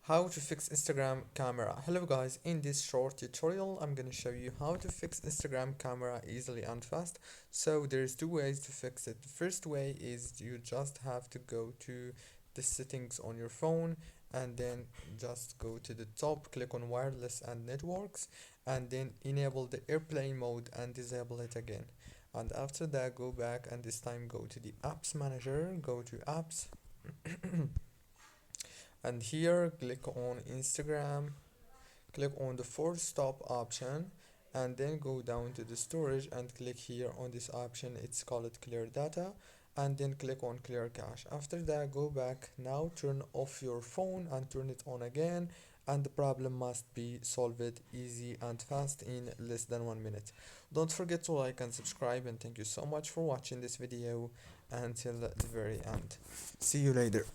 How to fix Instagram camera. Hello guys, in this short tutorial I'm gonna show you how to fix Instagram camera easily and fast. So there's two ways to fix it. The first way is you just have to go to the settings on your phone and then just go to the top, click on wireless and networks, and then enable the airplane mode and disable it again. And after that, go back and this time go to the apps manager, go to apps, and here click on Instagram, click on the force stop option, and then go down to the storage and click here on this option. It's called clear data, and then click on clear cache. After that, go back. Now turn off your phone and turn it on again, and the problem must be solved easy and fast in less than 1 minute. Don't forget to like and subscribe, and thank you so much for watching this video until the very end. See you later.